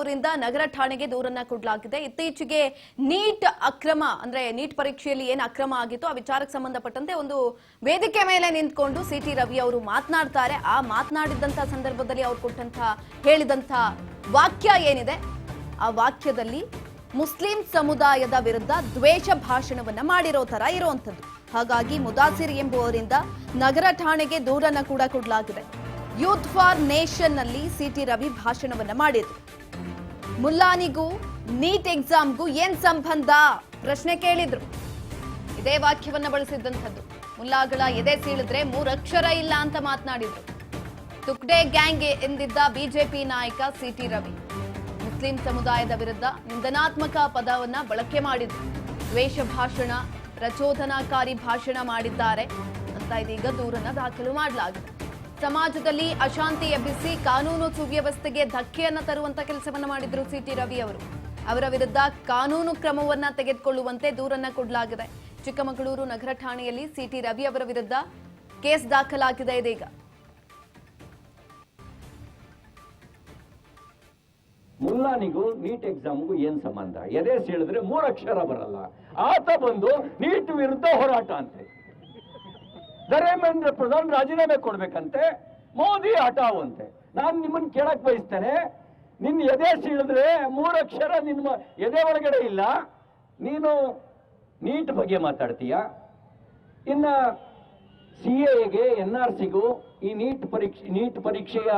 ಅವರಿಂದ ನಗರ ಠಾಣೆಗೆ ದೂರನ್ನ ಕೊಡಲಾಗಿದೆ. ಇತ್ತೀಚೆಗೆ ನೀಟ್ ಅಕ್ರಮ ಅಂದ್ರೆ ನೀಟ್ ಪರೀಕ್ಷೆಯಲ್ಲಿ ಏನು ಅಕ್ರಮ ಆಗಿತ್ತು ಆ ವಿಚಾರಕ್ಕೆ ಸಂಬಂಧಪಟ್ಟಂತೆ ಒಂದು ವೇದಿಕೆ ಮೇಲೆ ನಿಂತ್ಕೊಂಡು ಸಿಟಿ ರವಿ ಅವರು ಮಾತನಾಡ್ತಾರೆ. ಆ ಮಾತನಾಡಿದಂತ ಸಂದರ್ಭದಲ್ಲಿ ಅವರು ಹೇಳಿದಂತ ವಾಕ್ಯ ಏನಿದೆ ಆ ವಾಕ್ಯದಲ್ಲಿ ಮುಸ್ಲಿಂ ಸಮುದಾಯದ ವಿರುದ್ಧ ದ್ವೇಷ ಭಾಷಣವನ್ನ ಮಾಡಿರೋ ತರ ಇರುವಂತದ್ದು. ಹಾಗಾಗಿ ಮುದಾಸಿರ್ ಎಂಬುವರಿಂದ ನಗರ ಠಾಣೆಗೆ ದೂರನ್ನ ಕೂಡ ಕೊಡಲಾಗಿದೆ. ಯೂತ್ ಫಾರ್ ನೇಷನ್ ನಲ್ಲಿ ಸಿಟಿ ರವಿ ಭಾಷಣವನ್ನ ಮಾಡಿದ್ರು. ಮುಲ್ಲಾನಿಗೂ ನೀಟ್ ಎಕ್ಸಾಮ್ಗೂ ಏನ್ ಸಂಬಂಧ ಪ್ರಶ್ನೆ ಕೇಳಿದ್ರು. ಇದೇ ವಾಕ್ಯವನ್ನ ಬಳಸಿದ್ದಂಥದ್ದು. ಮುಲ್ಲಾಗಳ ಎದೆ ಸೀಳಿದ್ರೆ 3 ಅಕ್ಷರ ಇಲ್ಲ ಅಂತ ಮಾತನಾಡಿದ್ರು. ತುಕ್ಡೆ ಗ್ಯಾಂಗ್ ಎಂದಿದ್ದ ಬಿಜೆಪಿ ನಾಯಕ ಸಿಟಿ ರವಿ ಮುಸ್ಲಿಂ ಸಮುದಾಯದ ವಿರುದ್ಧ ನಿಂದನಾತ್ಮಕ ಪದವನ್ನ ಬಳಕೆ ಮಾಡಿದ್ರು. ದ್ವೇಷ ಭಾಷಣ, ಪ್ರಚೋದನಾಕಾರಿ ಭಾಷಣ ಮಾಡಿದ್ದಾರೆ ಅಂತ ಇದೀಗ ದೂರನ್ನ ದಾಖಲು ಮಾಡಲಾಗಿದೆ. ಸಮಾಜದಲ್ಲಿ ಅಶಾಂತಿ ಎಬ್ಬಿಸಿ ಕಾನೂನು ಸುವ್ಯವಸ್ಥೆಗೆ ಧಕ್ಕೆಯನ್ನ ತರುವಂತ ಕೆಲಸವನ್ನ ಮಾಡಿದ್ರು ಸಿಟಿ ರವಿ ಅವರು. ಅವರ ವಿರುದ್ಧ ಕಾನೂನು ಕ್ರಮವನ್ನ ತೆಗೆದುಕೊಳ್ಳುವಂತೆ ದೂರನ್ನ ಕೊಡಲಾಗಿದೆ. ಚಿಕ್ಕಮಗಳೂರು ನಗರ ಠಾಣೆಯಲ್ಲಿ ಸಿಟಿ ರವಿ ಅವರ ವಿರುದ್ಧ ಕೇಸ್ ದಾಖಲಾಗಿದೆ ಇದೀಗ. ಮುಲ್ಲಾನಿಗೂ ನೀಟ್ ಎಕ್ಸಾಮ್ಗೂ ಏನ್ ಸಂಬಂಧ? ಎದೆ ಸೀಳಿದ್ರೆ 3 ಅಕ್ಷರ ಬರಲ್ಲ. ಆತ ಬಂದು ನೀಟ್ ವಿರುದ್ಧ ಹೋರಾಟ ಅಂತೆ. ಧರ್ಮೇಂದ್ರ ಪ್ರಧಾನ್ ರಾಜೀನಾಮೆ ಕೊಡ್ಬೇಕಂತೆ, ಮೋದಿ ಹಠಾವಂತೆ. ನಾನು ನಿಮ್ಮನ್ನ ಕೇಳಕ್ ಬಯಸ್ತೇನೆ, ನಿನ್ನ ಎದೆ ಸೀಳಿದ್ರೆ 3 ಅಕ್ಷರ ನಿನ್ನ ಎದೆ ಒಳಗಡೆ ಇಲ್ಲ, ನೀನು ನೀಟ್ ಬಗ್ಗೆ ಮಾತಾಡ್ತೀಯ. ಇನ್ನ CAಗೆ NRCಗೂ ಈ ನೀಟ್ ಪರೀಕ್ಷೆಯ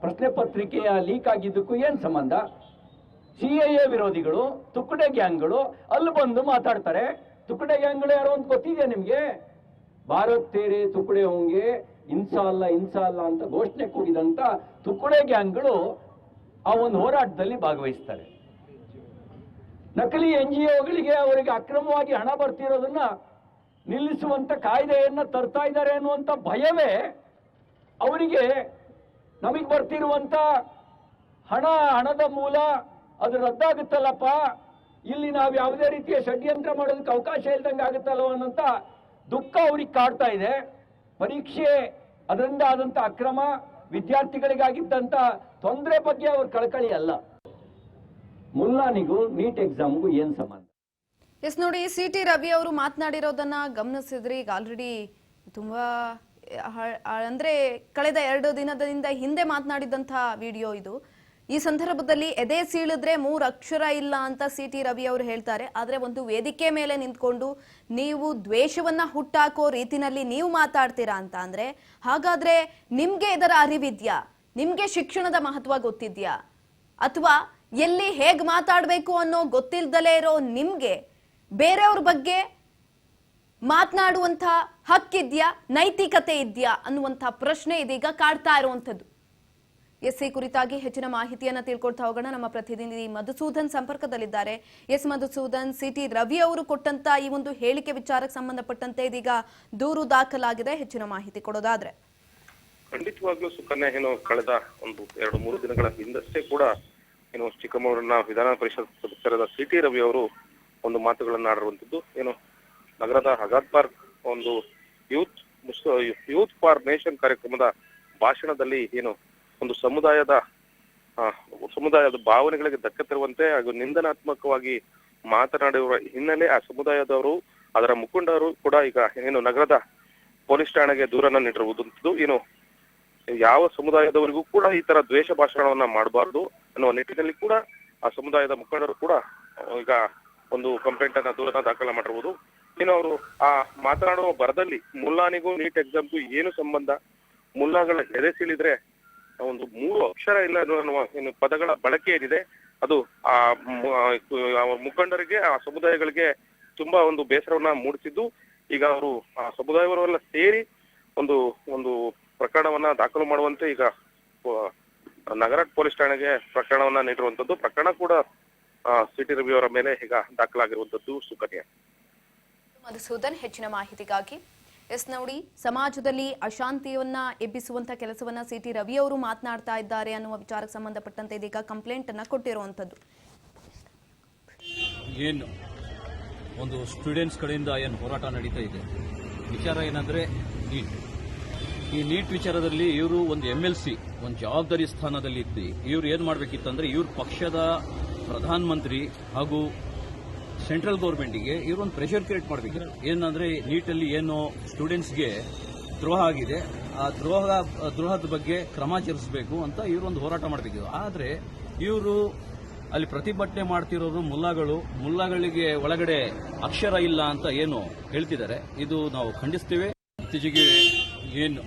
ಪ್ರಶ್ನೆ ಪತ್ರಿಕೆಯ ಲೀಕ್ ಆಗಿದ್ದಕ್ಕೂ ಏನ್ ಸಂಬಂಧ? CAA ವಿರೋಧಿಗಳು, ತುಕ್ಕಡೆ ಗ್ಯಾಂಗ್ಗಳು ಅಲ್ಲಿ ಬಂದು ಮಾತಾಡ್ತಾರೆ. ತುಕ್ಕಡೆ ಗ್ಯಾಂಗ್ಗಳು ಯಾರು ಅಂತ ಗೊತ್ತಿದೆಯಾ ನಿಮ್ಗೆ? ಭಾರತ್ ತೇರೆ ತುಕ್ಕಡೆ ಹೋಂಗೆ ಇನ್ಸಾ ಅಲ್ಲ ಅಂತ ಘೋಷಣೆ ಕೂಗಿದಂತ ತುಕ್ಕಡೆ ಗ್ಯಾಂಗ್ಗಳು ಆ ಒಂದು ಹೋರಾಟದಲ್ಲಿ ಭಾಗವಹಿಸ್ತಾರೆ. ನಕಲಿ NGOಗಳಿಗೆ ಅವರಿಗೆ ಅಕ್ರಮವಾಗಿ ಹಣ ಬರ್ತಿರೋದನ್ನ ನಿಲ್ಲಿಸುವಂತ ಕಾಯ್ದೆಯನ್ನ ತರ್ತಾ ಇದ್ದಾರೆ ಅನ್ನುವಂತ ಭಯವೇ ಅವರಿಗೆ. ನಮಗೆ ಬರ್ತಿರುವಂತ ಹಣದ ಮೂಲ ಅದು ರದ್ದಾಗುತ್ತಲ್ಲಪ್ಪ, ಇಲ್ಲಿ ನಾವು ಯಾವುದೇ ರೀತಿಯ ಷಡ್ಯಂತ್ರ ಮಾಡೋದಕ್ಕೆ ಅವಕಾಶ ಇಲ್ದಂಗೆ ಆಗುತ್ತಲ್ಲ ಅನ್ನೋಂತ ದುಃಖ ಅವ್ರಿಗೆ ಕಾಡ್ತಾ ಇದೆ. ಪರೀಕ್ಷೆ ಅದರಿಂದ ಆದಂತ ಅಕ್ರಮ, ವಿದ್ಯಾರ್ಥಿಗಳಿಗಾಗಿದ್ದಂತ ತೊಂದರೆ ಬಗ್ಗೆ ಅವ್ರ ಕಳಕಳಿ ಅಲ್ಲ. ಮುಲ್ಲಾನಿಗೂ ನೀಟ್ ಎಕ್ಸಾಮ್ಗೂ ಏನ್ ಸಂಬಂಧ? ಎಸ್ ನೋಡಿ, ಸಿಟಿ ರವಿ ಅವರು ಮಾತನಾಡಿರೋದನ್ನ ಗಮನಿಸಿದ್ರಿ. ಈಗ ಆಲ್ರೆಡಿ ತುಂಬಾ ಅಂದ್ರೆ ಕಳೆದ 2 ದಿನದಿಂದ ಹಿಂದೆ ಮಾತನಾಡಿದಂತಹ ವಿಡಿಯೋ ಇದು. ಈ ಸಂದರ್ಭದಲ್ಲಿ ಎದೆ ಸೀಳಿದ್ರೆ 3 ಅಕ್ಷರ ಇಲ್ಲ ಅಂತ ಸಿಟಿ ರವಿ ಅವರು ಹೇಳ್ತಾರೆ. ಆದ್ರೆ ಒಂದು ವೇದಿಕೆ ಮೇಲೆ ನಿಂತ್ಕೊಂಡು ನೀವು ದ್ವೇಷವನ್ನ ಹುಟ್ಟಾಕೋ ರೀತಿನಲ್ಲಿ ನೀವು ಮಾತಾಡ್ತೀರಾ ಅಂತ ಅಂದ್ರೆ, ಹಾಗಾದ್ರೆ ನಿಮ್ಗೆ ಇದರ ಅರಿವಿದ್ಯಾ? ನಿಮ್ಗೆ ಶಿಕ್ಷಣದ ಮಹತ್ವ ಗೊತ್ತಿದ್ಯಾ? ಅಥವಾ ಎಲ್ಲಿ ಹೇಗ್ ಮಾತಾಡ್ಬೇಕು ಅನ್ನೋ ಗೊತ್ತಿಲ್ದಲೇ ಇರೋ ನಿಮ್ಗೆ ಬೇರೆಯವ್ರ ಬಗ್ಗೆ ಮಾತನಾಡುವಂತ ಹಕ್ಕಿದ್ಯಾ, ನೈತಿಕತೆ ಇದೆಯಾ ಅನ್ನುವಂಥ ಪ್ರಶ್ನೆ ಇದೀಗ ಕಾಡ್ತಾ ಇರುವಂಥದ್ದು. ಈ ಕುರಿತಾಗಿ ಹೆಚ್ಚಿನ ಮಾಹಿತಿಯನ್ನ ತಿಳ್ಕೊಳ್ತಾ ಹೋಗೋಣ. ನಮ್ಮ ಪ್ರತಿನಿಧಿ ಮಧುಸೂದನ್ ಸಂಪರ್ಕದಲ್ಲಿದ್ದಾರೆ. ಎಸ್ ಮಧುಸೂದನ್, ಸಿಟಿ ರವಿ ಅವರು ಕೊಟ್ಟಂತ ಈ ಒಂದು ಹೇಳಿಕೆ ವಿಚಾರಕ್ಕೆ ಸಂಬಂಧಪಟ್ಟಂತೆ ಇದೀಗ ದೂರು ದಾಖಲಾಗಿದೆ. ಹೆಚ್ಚಿನ ಮಾಹಿತಿ ಕೊಡೋದಾದ್ರೆ? ಖಂಡಿತವಾಗ್ಲೂ ಸುಕನ್ಯಾ, ಕಳೆದ ಒಂದು 2-3 ದಿನಗಳ ಹಿಂದಷ್ಟೇ ಕೂಡ ಚಿಕ್ಕಮಗಳೂರಿನ ವಿಧಾನ ಪರಿಷತ್ ಸದಸ್ಯರಾದ ಸಿಟಿ ರವಿ ಅವರು ಒಂದು ಮಾತುಗಳನ್ನ ಆಡಿರುವಂತದ್ದು. ನಗರದ ಆಜಾದ್ ಪಾರ್ಕ್ ಒಂದು ಯೂತ್ ಫಾರ್ ನೇಷನ್ ಕಾರ್ಯಕ್ರಮದ ಭಾಷಣದಲ್ಲಿ ಒಂದು ಸಮುದಾಯದ ಭಾವನೆಗಳಿಗೆ ಧಕ್ಕೆ ತರುವಂತೆ ಹಾಗೂ ನಿಂದನಾತ್ಮಕವಾಗಿ ಮಾತನಾಡಿರುವ ಹಿನ್ನೆಲೆ ಆ ಸಮುದಾಯದವರು, ಅದರ ಮುಖಂಡರು ಕೂಡ ಈಗ ನಗರದ ಪೊಲೀಸ್ ಠಾಣೆಗೆ ದೂರನ್ನ ನೀಡಿರುವುದು. ಯಾವ ಸಮುದಾಯದವರಿಗೂ ಕೂಡ ಈ ತರ ದ್ವೇಷ ಭಾಷಣವನ್ನ ಮಾಡಬಾರ್ದು ಅನ್ನುವ ನಿಟ್ಟಿನಲ್ಲಿ ಕೂಡ ಆ ಸಮುದಾಯದ ಮುಖಂಡರು ಕೂಡ ಈಗ ಒಂದು ಕಂಪ್ಲೇಂಟ್ ಅನ್ನ ದೂರನ್ನ ದಾಖಲ ಮಾಡಿರುವುದು. ಅವರು ಆ ಮಾತನಾಡುವ ಬರದಲ್ಲಿ ಮುಲ್ಲಾನಿಗೂ ನೀಟ್ ಎಕ್ಸಾಮ್ಗೂ ಏನು ಸಂಬಂಧ, ಮುಲ್ಲಾಗಳ ಎದೆ ಸೀಳಿದ್ರೆ ಒಂದು 3 ಅಕ್ಷರ ಇಲ್ಲ ಅನ್ನುವ ಪದಗಳ ಬಳಕೆ ಏನಿದೆ ಅದು ಆ ಮುಖಂಡರಿಗೆ, ಆ ಸಮುದಾಯಗಳಿಗೆ ತುಂಬಾ ಒಂದು ಬೇಸರವನ್ನ ಮೂಡಿಸಿದ್ದು. ಈಗ ಅವರು ಆ ಸಮುದಾಯವರೆಲ್ಲ ಸೇರಿ ಒಂದು ಪ್ರಕರಣವನ್ನ ದಾಖಲು ಮಾಡುವಂತೆ ಈಗ ನಗರ ಪೊಲೀಸ್ ಠಾಣೆಗೆ ಪ್ರಕರಣವನ್ನ ನೀಡಿರುವಂತದ್ದು. ಪ್ರಕರಣ ಕೂಡ ಸಿಟಿ ರವಿ ಅವರ ಮೇಲೆ ಈಗ ದಾಖಲಾಗಿರುವಂತದ್ದು. ಸುಕನ್ಯಾ. ಮಧುಸೂದನ್, ಹೆಚ್ಚಿನ ಮಾಹಿತಿಗಾಗಿ. ಎಸ್ ನೋಡಿ, ಸಮಾಜದಲ್ಲಿ ಅಶಾಂತಿಯನ್ನ ಎಬ್ಬಿಸುವಂತ ಕೆಲಸವನ್ನ ಸಿಟಿ ರವಿ ಅವರು ಮಾತನಾಡ್ತಾ ಇದ್ದಾರೆ ಅನ್ನುವ ವಿಚಾರಕ್ಕೆ ಸಂಬಂಧಪಟ್ಟಂತೆ ಇದೀಗ ಕಂಪ್ಲೇಂಟ್ ಅನ್ನ ಕೊಟ್ಟಿರುವಂತದ್ದು. ಏನು ಒಂದು ಸ್ಟೂಡೆಂಟ್ಸ್ ಕಡೆಯಿಂದ ಏನು ಹೋರಾಟ ನಡೀತಾ ಇದೆ, ವಿಚಾರ ಏನಂದ್ರೆ ನೀಟ್ ಈ ನೀಟ್ ವಿಚಾರದಲ್ಲಿ ಇವರು ಒಂದು MLC ಒಂದು ಜವಾಬ್ದಾರಿ ಸ್ಥಾನದಲ್ಲಿ ಇದ್ದು ಇವ್ರು ಏನ್ ಮಾಡಬೇಕಿತ್ತಂದ್ರೆ ಇವ್ರ ಪಕ್ಷದ ಪ್ರಧಾನಮಂತ್ರಿ ಹಾಗೂ ಸೆಂಟ್ರಲ್ ಗೌರ್ಮೆಂಟ್ಗೆ ಇವರೊಂದು ಪ್ರೆಷರ್ ಕ್ರಿಯೇಟ್ ಮಾಡಬೇಕಿತ್ತು. ಏನಂದ್ರೆ ನೀಟಲ್ಲಿ ಏನು ಸ್ಟೂಡೆಂಟ್ಸ್ಗೆ ದ್ರೋಹ ಆಗಿದೆ, ಆ ದ್ರೋಹದ ಬಗ್ಗೆ ಕ್ರಮ ಜರುಗಿಸಬೇಕು ಅಂತ ಇವರೊಂದು ಹೋರಾಟ ಮಾಡಬೇಕಿತ್ತು. ಆದರೆ ಇವರು ಅಲ್ಲಿ ಪ್ರತಿಭಟನೆ ಮಾಡ್ತಿರೋರು ಮುಲ್ಲಾಗಳಿಗೆ ಒಳಗಡೆ ಅಕ್ಷರ ಇಲ್ಲ ಅಂತ ಏನು ಹೇಳ್ತಿದ್ದಾರೆ, ಇದು ನಾವು ಖಂಡಿಸ್ತೇವೆ. ಇತ್ತೀಚೆಗೆ ಏನು